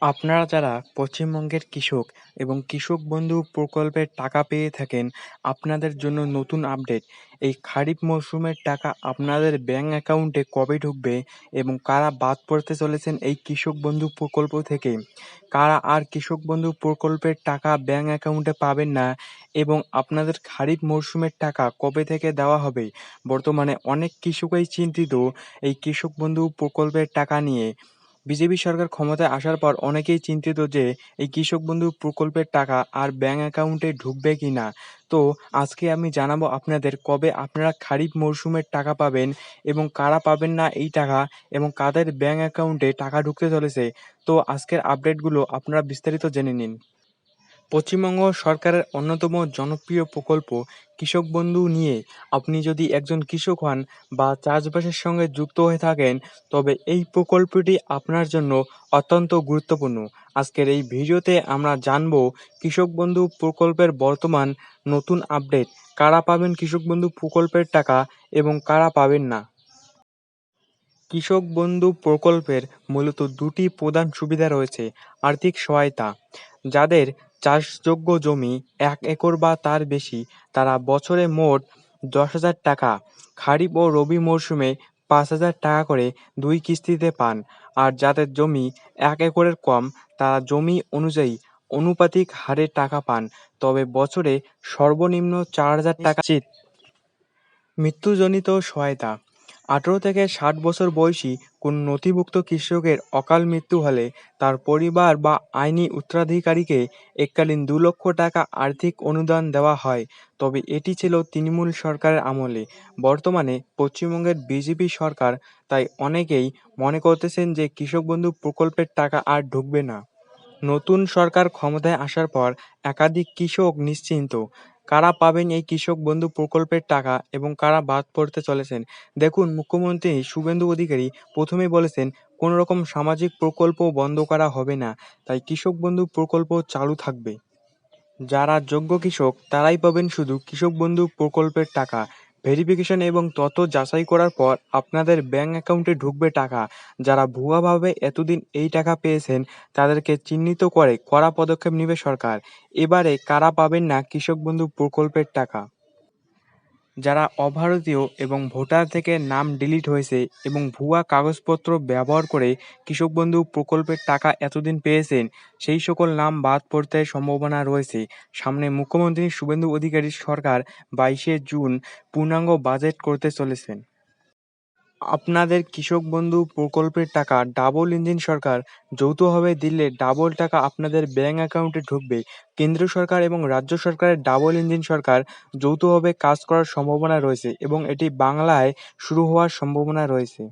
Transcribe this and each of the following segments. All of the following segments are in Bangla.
আপনারা যারা পশ্চিমবঙ্গের কৃষক এবং কৃষক বন্ধু প্রকল্পের টাকা পেয়ে থাকেন, আপনাদের জন্য নতুন আপডেট। এই খারিফ মরশুমের টাকা আপনাদের ব্যাংক অ্যাকাউন্টে কবে ঢুকবে এবং কারা বাদ পড়তে চলেছেন এই কৃষক বন্ধু প্রকল্প থেকে, কারা আর কৃষক বন্ধু প্রকল্পের টাকা ব্যাংক অ্যাকাউন্টে পাবেন না এবং আপনাদের খারিফ মরশুমের টাকা কবে থেকে দেওয়া হবে। বর্তমানে অনেক কৃষকই চিন্তিত এই কৃষক বন্ধু প্রকল্পের টাকা নিয়ে। বিজেপি সরকার ক্ষমতায় আসার পর অনেকেই চিন্তিত যে এই কৃষক বন্ধু প্রকল্পের টাকা আর ব্যাংক অ্যাকাউন্টে ঢুকবে কি না। তো আজকে আমি জানাবো আপনাদের কবে আপনারা খারিফ মরশুমের টাকা পাবেন এবং কারা পাবেন না এই টাকা এবং কাদের ব্যাংক অ্যাকাউন্টে টাকা ঢুকতে চলেছে। তো আজকের আপডেটগুলো আপনারা বিস্তারিত জেনে নিন। পশ্চিমবঙ্গ সরকারের অন্যতম জনপ্রিয় প্রকল্প কৃষক বন্ধু নিয়ে আপনি যদি একজন কৃষক হন বা চাষবাসের সঙ্গে যুক্ত হয়ে থাকেন, তবে এই প্রকল্পটি আপনার জন্য অত্যন্ত গুরুত্বপূর্ণ। আজকের এই ভিডিওতে আমরা জানব কৃষক বন্ধু প্রকল্পের বর্তমান নতুন আপডেট, কারা পাবেন কৃষক বন্ধু প্রকল্পের টাকা এবং কারা পাবেন না। কৃষক বন্ধু প্রকল্পের মূলত দুটি প্রধান সুবিধা রয়েছে। আর্থিক সহায়তা: যাদের চাষযোগ্য জমি 1 একর বা তার বেশি, তারা বছরে মোট 10,000 টাকা, খারিফ ও রবি মরশুমে 5,000 টাকা করে 2 কিস্তিতে পান। আর যাদের জমি 1 একরের কম, তারা জমি অনুযায়ী আনুপাতিক হারে টাকা পান, তবে বছরে সর্বনিম্ন 4,000 টাকা নিশ্চিত। মৃত্যুজনিত সহায়তা: 18 থেকে 60 বছর বয়সী কোনো নথিভুক্ত কৃষকের অকাল মৃত্যু হলে তার পরিবার বা আইনি উত্তরাধিকারীকে এককালীন 2 লক্ষ টাকা আর্থিক অনুদান দেওয়া হয়। তবে এটি ছিল তৃণমূল সরকারের আমলে। বর্তমানে পশ্চিমবঙ্গের বিজেপি সরকার, তাই অনেকেই মনে করতেছেন যে কৃষক বন্ধু প্রকল্পের টাকা আর ঢুকবে না। নতুন সরকার ক্ষমতায় আসার পর একাধিক কৃষক নিশ্চিন্ত, কারা পাবেন এই কৃষক বন্ধু প্রকল্পের টাকা এবং কারা বাদ পড়তে চলেছেন। দেখুন, মুখ্যমন্ত্রী শুভেন্দু অধিকারী প্রথমেই বলেছেন কোনো রকম সামাজিক প্রকল্প বন্ধ করা হবে না, তাই কৃষক বন্ধু প্রকল্প চালু থাকবে। যারা যোগ্য কৃষক তারাই পাবেন শুধু কৃষক বন্ধু প্রকল্পের টাকা। ভেরিফিকেশন এবং তথ্য যাচাই করার পর আপনাদের ব্যাংক অ্যাকাউন্টে ঢুকবে টাকা। যারা ভুয়াভাবে এতদিন এই টাকা পেয়েছেন তাদেরকে চিহ্নিত করে কড়া পদক্ষেপ নেবে সরকার। এবারে কারা পাবেন না কৃষক বন্ধু প্রকল্পের টাকা: যারা অভারতীয় এবং ভোটার থেকে নাম ডিলিট হয়েছে এবং ভুয়া কাগজপত্র ব্যবহার করে কৃষক বন্ধু প্রকল্পের টাকা এতদিন পেয়েছেন, সেই সকল নাম বাদ পড়তে সম্ভাবনা রয়েছে। সামনে মুখ্যমন্ত্রী শুভেন্দু অধিকারীর সরকার 22শে জুন পূর্ণাঙ্গ বাজেট করতে চলেছেন। আপনাদের কৃষক বন্ধু প্রকল্পের টাকা ডাবল ইঞ্জিন সরকার যৌথভাবে দিলে ডাবল টাকা আপনাদের ব্যাংক অ্যাকাউন্টে ঢুকবে। কেন্দ্রীয় সরকার এবং রাজ্য সরকারের ডাবল ইঞ্জিন সরকার যৌথভাবে কাজ করার সম্ভাবনা রয়েছে এবং এটি বাংলায় শুরু হওয়ার সম্ভাবনা রয়েছে।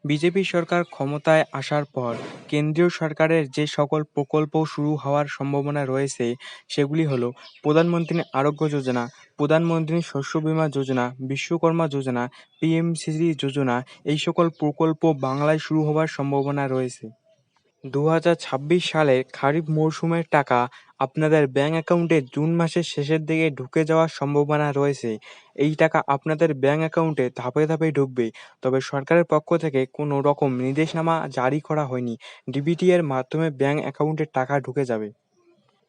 বিজেপি সরকার ক্ষমতায় আসার পর কেন্দ্রীয় সরকারের যে সকল প্রকল্প শুরু হওয়ার সম্ভাবনা রয়েছে সেগুলি হলো প্রধানমন্ত্রী আরোগ্য যোজনা, প্রধানমন্ত্রী শস্য বীমা যোজনা, বিশ্বকর্মা যোজনা, পিএমসিজি যোজনা। এই সকল প্রকল্প বাংলায় শুরু হওয়ার সম্ভাবনা রয়েছে। 2026 সালের খারিফ মরশুমের টাকা আপনাদের ব্যাংক অ্যাকাউন্টে জুন মাসের শেষের দিকে ঢুকে যাওয়ার সম্ভাবনা রয়েছে। এই টাকা আপনাদের ব্যাংক অ্যাকাউন্টে ধাপে ধাপে ঢুকবে, তবে সরকারের পক্ষ থেকে কোনো রকম নির্দেশনামা জারি করা হয়নি। ডিবিটি এর মাধ্যমে ব্যাংক অ্যাকাউন্টে টাকা ঢুকে যাবে।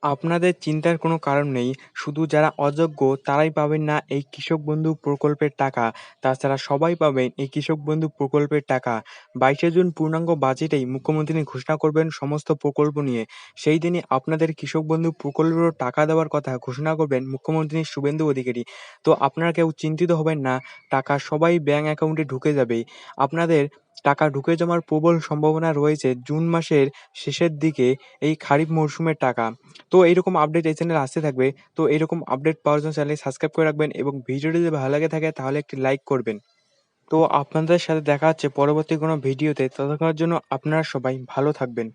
আপনাদের চিন্তার কোনো কারণ নেই, শুধু যারা অযোগ্য তারাই পাবেন না এই কৃষক বন্ধু প্রকল্পের টাকা। তাছাড়া সবাই পাবেন এই কৃষক বন্ধু প্রকল্পের টাকা। 22শে জুন পূর্ণাঙ্গ বাজেটেই মুখ্যমন্ত্রী ঘোষণা করবেন সমস্ত প্রকল্প নিয়ে। সেই দিনই আপনাদের কৃষক বন্ধু প্রকল্পের টাকা দেওয়ার কথা ঘোষণা করবেন মুখ্যমন্ত্রী শুভেন্দু অধিকারী। তো আপনারা কেউ চিন্তিত হবেন না, টাকা সবাই ব্যাংক অ্যাকাউন্টে ঢুকে যাবে। আপনাদের টাকা ঢুকে যাওয়ার প্রবল সম্ভাবনা রয়েছে জুন মাসের শেষের দিকে এই খারিফ মরশুমের টাকা। তো এইরকম আপডেট এই চ্যানেলে আসতে থাকবে। তো এইরকম আপডেট পাওয়ার জন্য চ্যানেলটি সাবস্ক্রাইব করে রাখবেন এবং ভিডিওটি যদি ভালো লাগে থাকে তাহলে একটি লাইক করবেন। তো আপনাদের সাথে দেখা হচ্ছে পরবর্তী কোনো ভিডিওতে। ততক্ষণের জন্য আপনারা সবাই ভালো থাকবেন।